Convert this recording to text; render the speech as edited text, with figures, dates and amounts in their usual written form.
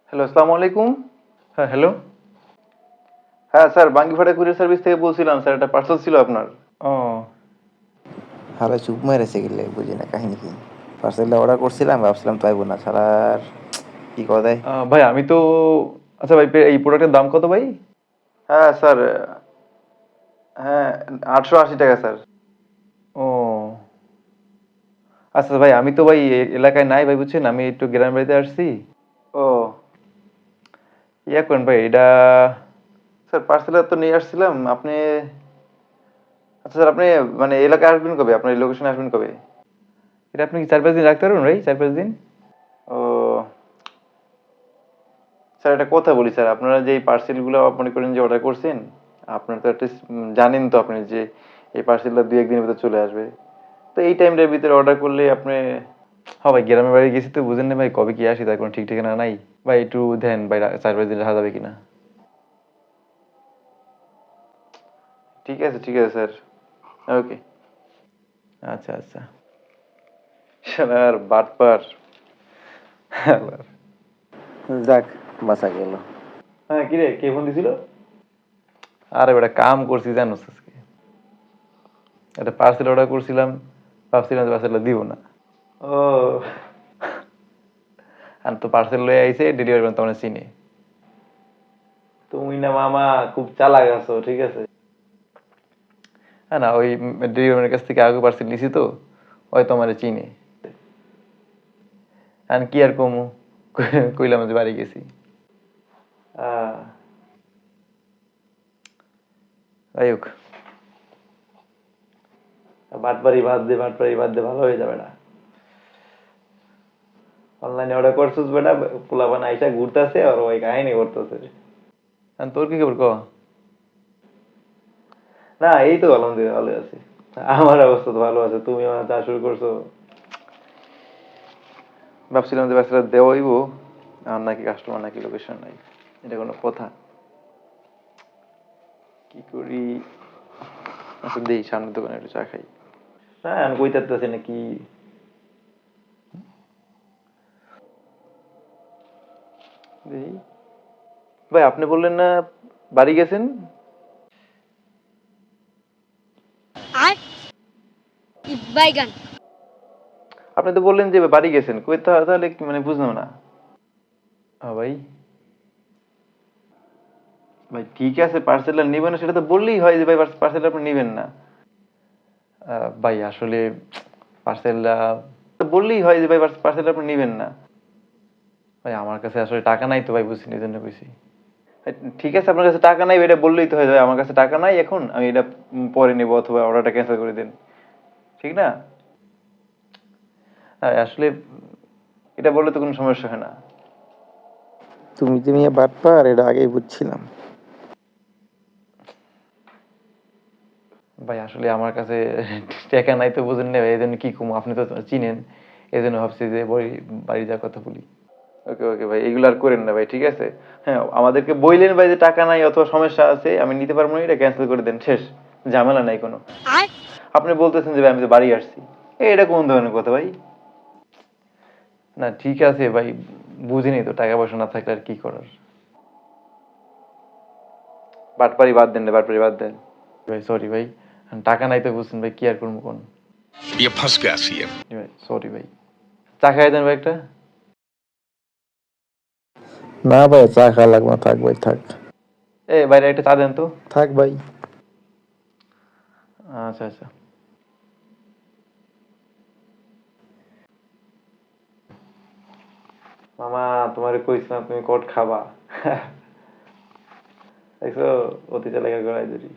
Hello, আসসালামু আলাইকুম। হ্যাঁ, হ্যালো। হ্যাঁ স্যার, বাঙ্গিপাড়া কুরিয়ার সার্ভিস থেকে বলছিলাম স্যার, একটা পার্সেল ছিল আপনার। ও হালা চুপ মেরেছে গেলে বুঝি না কাহিনী কি। পার্সেলটা অর্ডার করছিলাম, ভাবছিলাম তো আইব না ছাড়ার কি কথা দেয়। ভাই আমি তো আচ্ছা ভাই এই প্রোডাক্টের দাম কত ভাই? হ্যাঁ স্যার, হ্যাঁ 880 টাকা স্যার। ও আচ্ছা ভাই, আমি তো ভাই এলাকায় নাই ভাই, বুঝছেন, আমি একটু গ্রামের বাড়িতে আসছি। ও ইয়া করেন ভাই এটা। স্যার, পার্সেলটা তো নিয়ে আসছিলাম আপনি। আচ্ছা স্যার, আপনি মানে এলাকায় আসবেন কবে, আপনার এই লোকেশনে আসবেন কবে? এটা আপনি কি 4-5 দিন রাখতে পারবেন ভাই? 4-5 দিন? ও স্যার, একটা কথা বলি স্যার, আপনারা যে এই পার্সেলগুলো মনে করেন যে অর্ডার করছেন, আপনার তো একটা জানেন তো আপনি যে এই পার্সেলটা 2-1 দিনের ভিতরে চলে আসবে। তো এই টাইমটার ভিতরে অর্ডার করলে আপনি। হ্যাঁ ভাই, গ্রামের বাড়ি গেছি তো বুঝেন না ভাই, কবে কি আসি তার কোনো ঠিক ঠিকানা নাই। ভাই একটু দেন ভাই, 4-5 দিন রাখা যাবে কিনা? ঠিক আছে, ঠিক আছে স্যার। ওকে। আচ্ছা আচ্ছা। স্যার বাটপার। যাক, বাঁচা গেল। হ্যাঁ, কিরে, কে ফোন দিছিল? আরে বেটা, কাম করছি জানোস আজকে। একটা পার্সেল অর্ডার করছিলাম, ভাবছিলাম যে পার্সেলটা দিব না। ও আর তো পার্সেল লয়ে আইছে, ডেলিভারি ম্যান তো মানে চিনি। তুমি না মামা খুব চালাক আছো, ঠিক আছে। হ্যাঁ না, ওই ডেলিভারি ম্যানের কাছ থেকে আগে পার্সেল নিছি তো, হয়তো আমার চিনি। আর কি আর কমু, কইলাম যে বাড়ি গেছি। আহ, যাই হোক। বাটপারি বাদ দে, বাটপারি বাদ দে, ভালো হয়ে যাবে না। অনলাইনে অর্ডার করছিস বেটা, পোলাপান আইসা ঘুরতেছে আর ওই কাহিনী করতেছে। আর তোর কি খবর ক? না, এই তো আলহামদুলিল্লাহ ভালো আছি। আমার অবস্থা তো ভালো আছে, তুমি আমার চা শুরু করছো। ভাবছিলাম যে ব্যবসাটা দেওয়া হইব, আর নাকি কাস্টমার নাকি লোকেশন নাই। এটা কোনো কথা? কি করি? আচ্ছা দেই, সামনের দোকানে একটু চা খাই। না, আমি কইতে পারতেছি না কি। দেই। ভাই, আপনি বললেন না বাড়ি গেছেন? আর বাইগান। আপনি তো বললেন যে বাড়ি গেছেন, কই তাহলে মানে বুঝলাম না। হ্যাঁ ভাই। ভাই ঠিক আছে, পার্সেলটা নেবেন না সেটা তো বললেই হয় যে ভাই পার্সেলটা আপনি নেবেন না। ভাই আসলে পার্সেলটা, তো বললেই হয় যে ভাই পার্সেলটা আপনি নেবেন না। ভাই আমার কাছে আসলে টাকা নাই তো ভাই, বুঝছেন, এই জন্য কইছি। ভাই, ঠিক আছে, আপনার কাছে টাকা নাই এটা বললেই তো হয়, ভাই আমার কাছে টাকা নাই এখন, আমি এটা পরে নেবো, অথবা অর্ডারটা ক্যান্সেল করে দেন। ঠিক না? আসলে এটা বললে তো কোনো সমস্যা হয় না। তুমি যে মিয়া বাটপার এটা আগেই বুঝছিলাম। ভাই আসলে আমার কাছে টাকা নাই তো বুঝেন না ভাই, এই জন্য কি কমু, আপনি তো চিনেন, এই জন্য ভাবছি যে বাড়ি যাওয়ার কথা বলি। ওকে ওকে ভাই, এগুলো আর করেন না ভাই, ঠিক আছে। হ্যাঁ, আমাদেরকে বইলেন ভাই যে টাকা নাই অথবা সমস্যা আছে, আমি নিতে পারবো না, এটা ক্যান্সেল করে দেন, শেষ। ঝামেলা নাই কোনো। আর আপনি বলতেছেন যে ভাই আমি তো বাড়ি আসছি, এটা কোন ধরনের কথা ভাই? না ঠিক আছে ভাই, বুঝিনি তো, টাকা পয়সা না থাকলে আর কি করার। বাটপারি বাদ দেন রে, বাটপারি বাদ দেন। ভাই সরি ভাই, টাকা নাই তো বুঝছেন ভাই, কি আর করবো কোন। ये फंस गया सीएम। ভাই সরি ভাই, চা খাই দেন ভাই একটা। না ভাই, চা খাওয়া লাগবে না, থাক ভাই থাক। বাইরে একটা চা দেন তো। থাক ভাই। আচ্ছা আচ্ছা। মামা, তোমারে কইছিলাম তুমি কট খাবা। দেখছো, অতি চালাকের গলায় দড়ি।